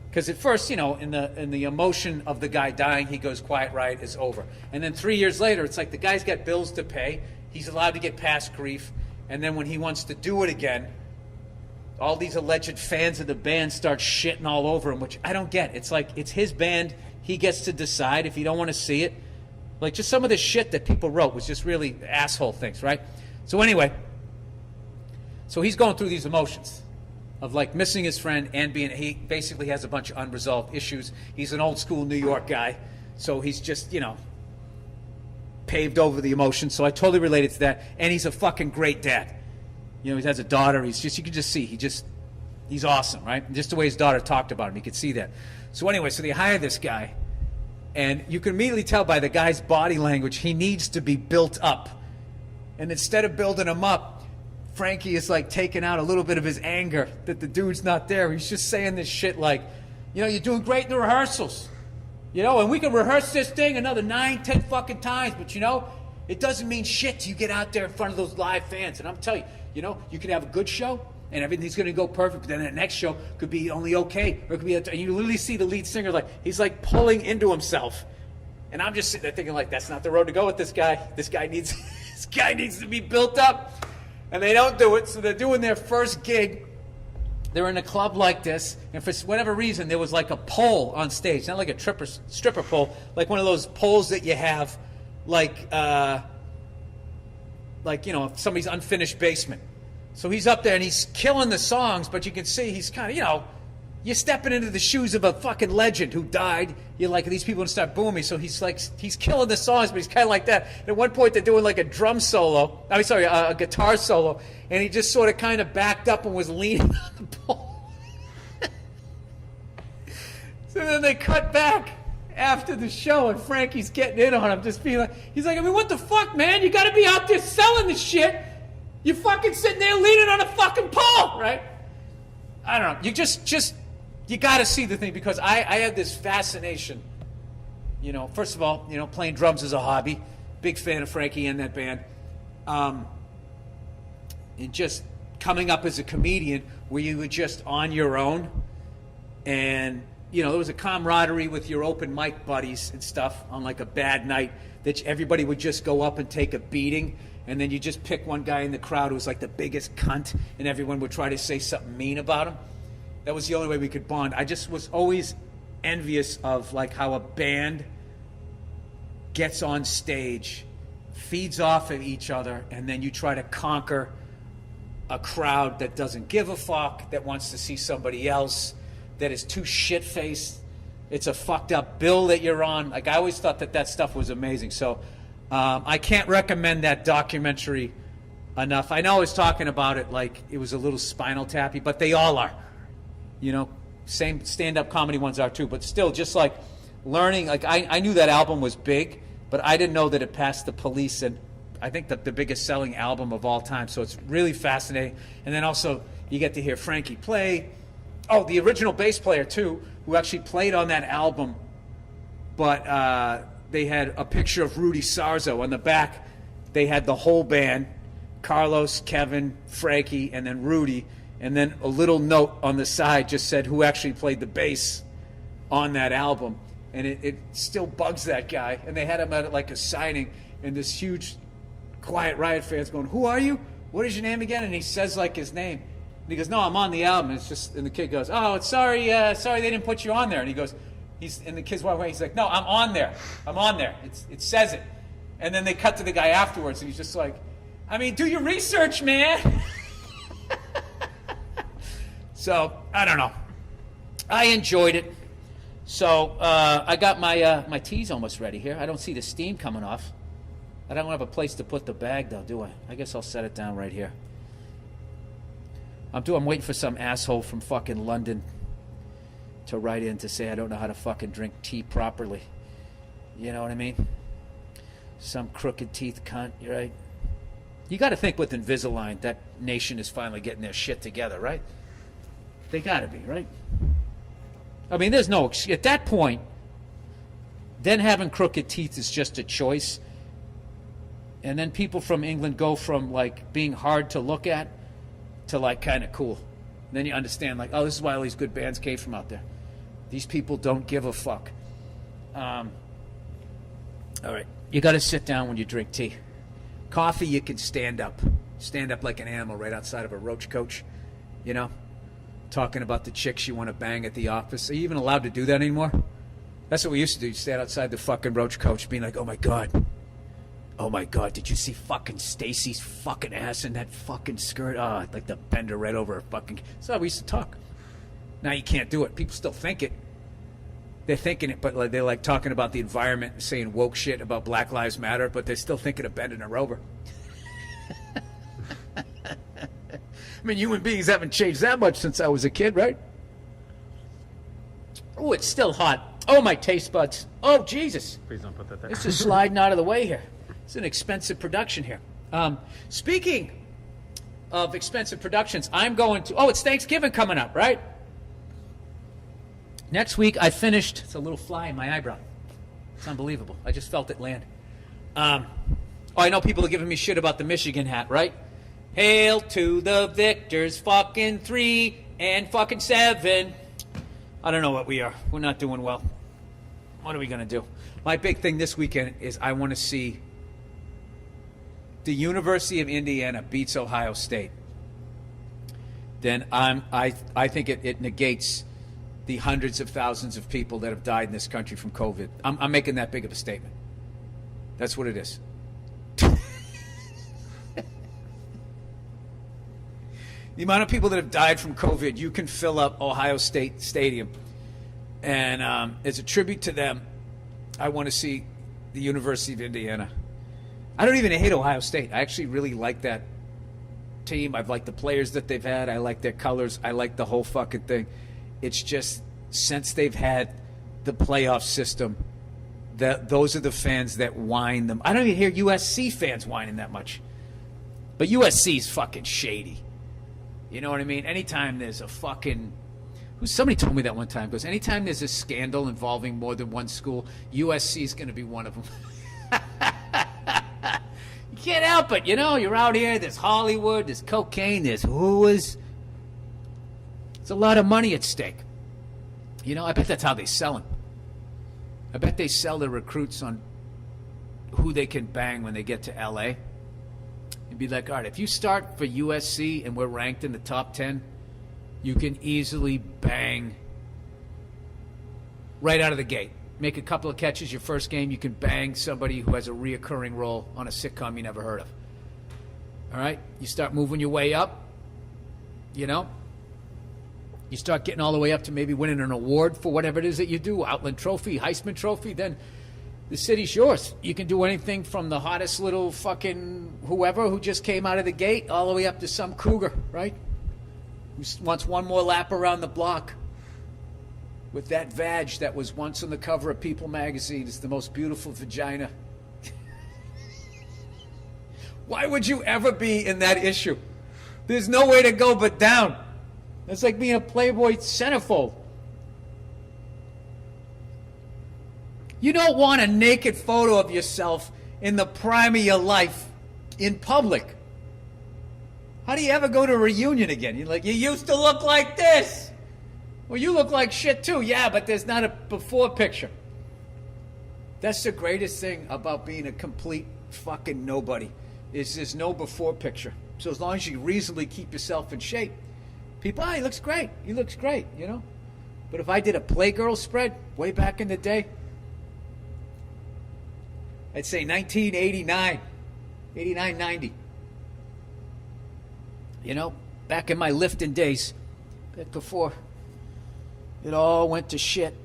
Because at first, in the emotion of the guy dying, he goes, quiet riot is over. And then 3 years later, it's like the guy's got bills to pay. He's allowed to get past grief. And then when he wants to do it again, all these alleged fans of the band start shitting all over him, which I don't get. It's like, it's his band. He gets to decide if you don't want to see it. Like, just some of the shit that people wrote was just really asshole things, right? So anyway, so he's going through these emotions of like missing his friend and he basically has a bunch of unresolved issues. He's an old school New York guy, so he's just, paved over the emotions. So I totally related to that. And he's a fucking great dad. He has a daughter. You can just see, he's awesome, right? And just the way his daughter talked about him, you could see that. So anyway, so they hire this guy, and you can immediately tell by the guy's body language, he needs to be built up. And instead of building him up, Frankie is like taking out a little bit of his anger that the dude's not there. He's just saying this shit like, you're doing great in the rehearsals. And we can rehearse this thing another 9, 10 fucking times, but it doesn't mean shit till you get out there in front of those live fans. And I'm telling you, you can have a good show and everything's going to go perfect, but then the next show could be only okay, or it could be, and you literally see the lead singer he's like pulling into himself. And I'm just sitting there thinking like, that's not the road to go with this guy. This guy needs to be built up. And they don't do it, so they're doing their first gig. They're in a club like this, and for whatever reason, there was like a pole on stage, not like a stripper pole, like one of those poles that you have, somebody's unfinished basement. So he's up there and he's killing the songs, but you can see he's kind of, you're stepping into the shoes of a fucking legend who died. You're like, these people are going to start booming. So he's killing the songs, but he's kind of like that. And at one point, they're doing like a drum solo. A guitar solo. And he just sort of kind of backed up and was leaning on the pole. So then they cut back after the show, and Frankie's getting in on him, just being like, he's like, what the fuck, man? You got to be out there selling the shit. You're fucking sitting there leaning on a fucking pole, right? I don't know. You got to see the thing, because I have this fascination. First of all, playing drums is a hobby. Big fan of Frankie and that band. And just coming up as a comedian where you were just on your own. And, there was a camaraderie with your open mic buddies and stuff on like a bad night that everybody would just go up and take a beating. And then you just pick one guy in the crowd who was like the biggest cunt, and everyone would try to say something mean about him. That was the only way we could bond. I just was always envious of like how a band gets on stage, feeds off of each other, and then you try to conquer a crowd that doesn't give a fuck, that wants to see somebody else, that is too shit-faced. It's a fucked up bill that you're on. Like, I always thought that stuff was amazing. So I can't recommend that documentary enough. I know I was talking about it like it was a little Spinal Tappy, but they all are. Same stand-up comedy ones are too, but still, just like learning, like I knew that album was big, but I didn't know that it passed The Police, and I think the biggest selling album of all time. So it's really fascinating. And then also you get to hear Frankie play. Oh, the original bass player too, who actually played on that album, but they had a picture of Rudy Sarzo on the back. They had the whole band, Carlos, Kevin, Frankie, and then Rudy. And then a little note on the side just said who actually played the bass on that album. And it still bugs that guy. And they had him at like a signing, and this huge Quiet Riot fans going, "Who are you? What is your name again?" And he says like his name. And he goes, "No, I'm on the album." And the kid goes, "Oh, it's sorry they didn't put you on there." And he goes, and the kid's walking away. He's like, "No, I'm on there. I'm on there. It says it." And then they cut to the guy afterwards, and he's just like, do your research, man. So, I don't know. I enjoyed it. So, I got my tea's almost ready here. I don't see the steam coming off. I don't have a place to put the bag, though, do I? I guess I'll set it down right here. I'm waiting for some asshole from fucking London to write in to say I don't know how to fucking drink tea properly. You know what I mean? Some crooked teeth cunt, right? You got to think with Invisalign, that nation is finally getting their shit together, right? They got to be, right? There's no... At that point, then having crooked teeth is just a choice. And then people from England go from, like, being hard to look at to, like, kind of cool. And then you understand, like, oh, this is why all these good bands came from out there. These people don't give a fuck. All right. You got to sit down when you drink tea. Coffee, you can stand up. Stand up like an animal right outside of a roach coach, you know? Talking about the chicks you want to bang at the office. Are you even allowed to do that anymore? That's what we used to do. You stand outside the fucking roach coach being like, oh my God, did you see fucking Stacy's fucking ass in that fucking skirt? Oh, I'd like to bend her right over her fucking... That's how we used to talk. Now you can't do it. People still think it. They're thinking it, but like, they're like talking about the environment and saying woke shit about Black Lives Matter, but they're still thinking of bending her over. I mean, human beings haven't changed that much since I was a kid, right? Oh, it's still hot. Oh, my taste buds. Oh, Jesus. Please don't put that there. This is sliding out of the way here. It's an expensive production here. Speaking of expensive productions, I'm going to... Oh, it's Thanksgiving coming up, right? Next week, I finished... It's a little fly in my eyebrow. It's unbelievable. I just felt it land. Oh, I know people are giving me shit about the Michigan hat, right? Hail to the victors, fucking 3 and fucking 7. I don't know what we are. We're not doing well. What are we going to do? My big thing this weekend is I want to see the University of Indiana beats Ohio State. Then I think it negates the hundreds of thousands of people that have died in this country from COVID. I'm making that big of a statement. That's what it is. The amount of people that have died from COVID, you can fill up Ohio State Stadium. And as a tribute to them, I want to see the University of Indiana. I don't even hate Ohio State. I actually really like that team. I've liked the players that they've had. I like their colors. I like the whole fucking thing. It's just since they've had the playoff system, those are the fans that whine them. I don't even hear USC fans whining that much. But USC's fucking shady. You know what I mean? Anytime there's a fucking... Somebody told me that one time. Goes, anytime there's a scandal involving more than one school, USC is going to be one of them. You can't help it, you know? You're out here, there's Hollywood, there's cocaine, there's whoas. There's a lot of money at stake. You know, I bet that's how they sell them. I bet they sell their recruits on who they can bang when they get to L.A., and be like, all right, if you start for USC and we're ranked in the top 10, you can easily bang right out of the gate. Make a couple of catches your first game, you can bang somebody who has a reoccurring role on a sitcom you never heard of. All right? You start moving your way up, you know? You start getting all the way up to maybe winning an award for whatever it is that you do, Outland Trophy, Heisman Trophy, then the city's yours. You can do anything from the hottest little fucking whoever who just came out of the gate all the way up to some cougar, right? Who wants one more lap around the block with that vag that was once on the cover of People magazine. It's the most beautiful vagina. Why would you ever be in that issue? There's no way to go but down. It's like being a Playboy centerfold. You don't want a naked photo of yourself in the prime of your life in public. How do you ever go to a reunion again? You're like, you used to look like this. Well, you look like shit too. Yeah, but there's not a before picture. That's the greatest thing about being a complete fucking nobody, is there's no before picture. So as long as you reasonably keep yourself in shape, people, he looks great. He looks great, you know? But if I did a Playgirl spread way back in the day, I'd say 1989, 89, 90. You know, back in my lifting days, back before it all went to shit,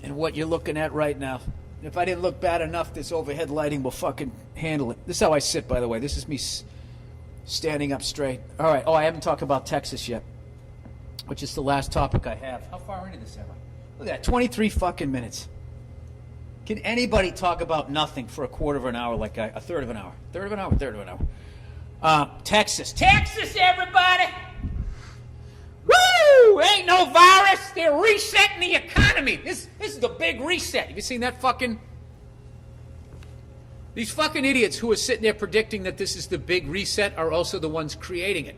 and what you're looking at right now. If I didn't look bad enough, this overhead lighting will fucking handle it. This is how I sit, by the way. This is me standing up straight. All right. Oh, I haven't talked about Texas yet, which is the last topic I have. How far into this am I? Look at that, 23 fucking minutes. Can anybody talk about nothing for a quarter of an hour, like a third of an hour? Third of an hour. Texas, everybody! Woo! Ain't no virus. They're resetting the economy. This is the big reset. Have you seen that fucking... These fucking idiots who are sitting there predicting that this is the big reset are also the ones creating it.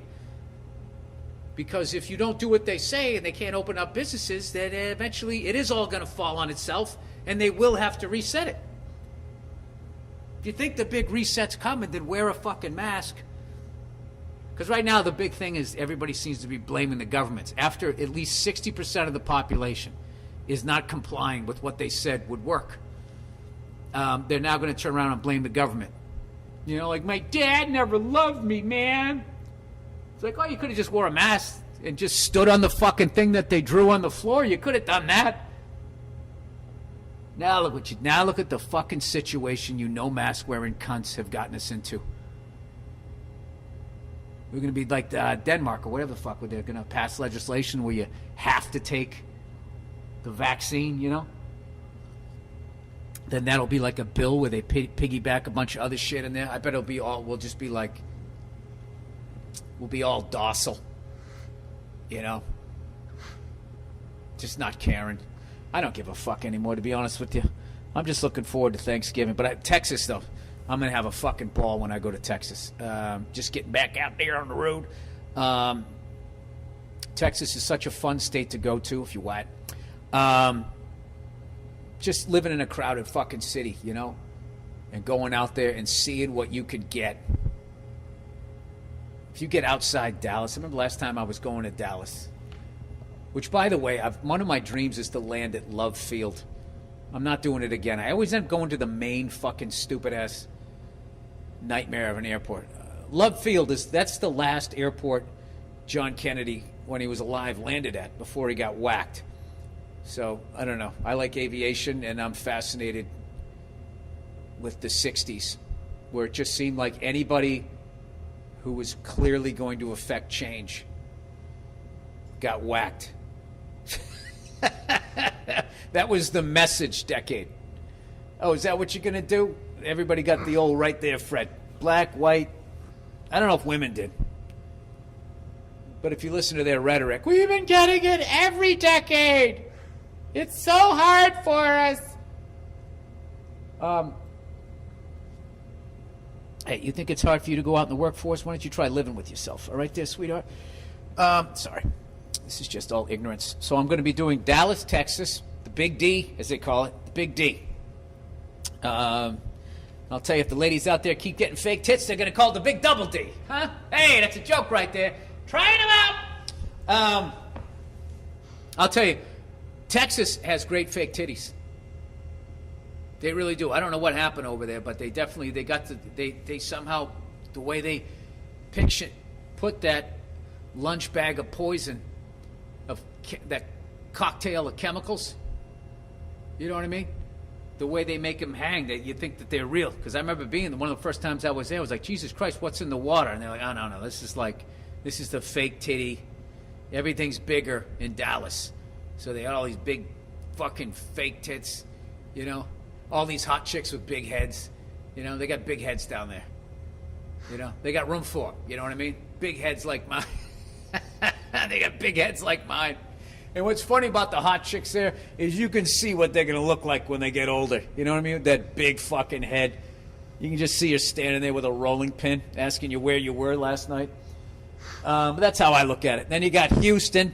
Because if you don't do what they say and they can't open up businesses, then eventually it is all going to fall on itself and they will have to reset it. If you think the big reset's coming, then wear a fucking mask. Because right now the big thing is everybody seems to be blaming the governments. After at least 60% of the population is not complying with what they said would work, they're now going to turn around and blame the government. You know, like, my dad never loved me, man. It's like, oh, you could have just wore a mask and just stood on the fucking thing that they drew on the floor. You could have done that. Now look at the fucking situation you mask-wearing cunts have gotten us into. We're going to be like Denmark or whatever the fuck, where they're going to pass legislation where you have to take the vaccine, you know? Then that'll be like a bill where they piggyback a bunch of other shit in there. I bet we'll just be like, we'll be all docile, you know? Just not caring. I don't give a fuck anymore, to be honest with you. I'm just looking forward to Thanksgiving. But Texas, though, I'm going to have a fucking ball when I go to Texas. Just getting back out there on the road. Texas is such a fun state to go to if you want. Just living in a crowded fucking city, you know? And going out there and seeing what you could get. If you get outside Dallas, I remember last time I was going to Dallas. Which, by the way, one of my dreams is to land at Love Field. I'm not doing it again. I always end up going to the main fucking stupid-ass nightmare of an airport. Love Field, that's the last airport John Kennedy, when he was alive, landed at before he got whacked. So, I don't know. I like aviation, and I'm fascinated with the 60s, where it just seemed like anybody who was clearly going to affect change got whacked. That was the message decade. Oh, is that what you're going to do? Everybody got the old right there, Fred. Black, white. I don't know if women did. But if you listen to their rhetoric, we've been getting it every decade. It's so hard for us. Hey, you think it's hard for you to go out in the workforce? Why don't you try living with yourself? All right there, sweetheart? Sorry. This is just all ignorance. So I'm going to be doing Dallas, Texas, the Big D, as they call it, the Big D. I'll tell you, if the ladies out there keep getting fake tits, they're going to call it the Big Double D. Huh? Hey, that's a joke right there. Trying them out. I'll tell you, Texas has great fake titties. They really do. I don't know what happened over there, but they somehow, the way they put that lunch bag of poison, of that cocktail of chemicals, you know what I mean? The way they make them hang, that you think that they're real. Because I remember being one of the first times I was there, I was like, Jesus Christ, what's in the water? And they're like, oh, no, this is the fake titty. Everything's bigger in Dallas. So they had all these big fucking fake tits, you know? All these hot chicks with big heads. You know, they got big heads down there. You know, they got room for it. You know what I mean? Big heads like mine. They got big heads like mine. And what's funny about the hot chicks there is you can see what they're going to look like when they get older. You know what I mean? With that big fucking head. You can just see her standing there with a rolling pin asking you where you were last night. But that's how I look at it. Then you got Houston.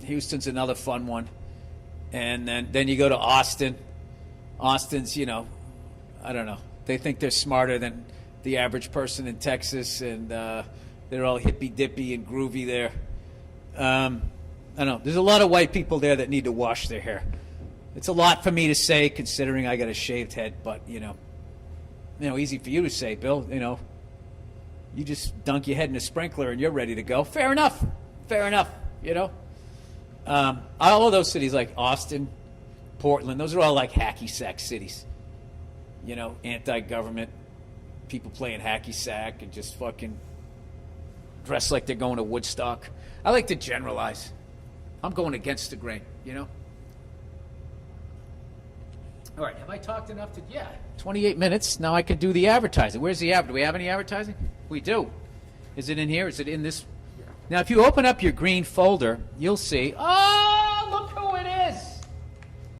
Houston's another fun one. And then you go to Austin. Austin's, you know, I don't know. They think they're smarter than the average person in Texas, and they're all hippy-dippy and groovy there. I don't know. There's a lot of white people there that need to wash their hair. It's a lot for me to say, considering I got a shaved head, but, you know, easy for you to say, Bill. You know, you just dunk your head in a sprinkler and you're ready to go. Fair enough, you know. All of those cities like Austin, Portland, those are all like hacky sack cities. You know, anti-government, people playing hacky sack and just fucking dress like they're going to Woodstock. I like to generalize. I'm going against the grain, you know. All right, have I talked enough to... Yeah, 28 minutes. Now I can do the advertising. Where's the ad? Do we have any advertising? We do. Is it in here? Is it in this... Now, if you open up your green folder, you'll see... Oh!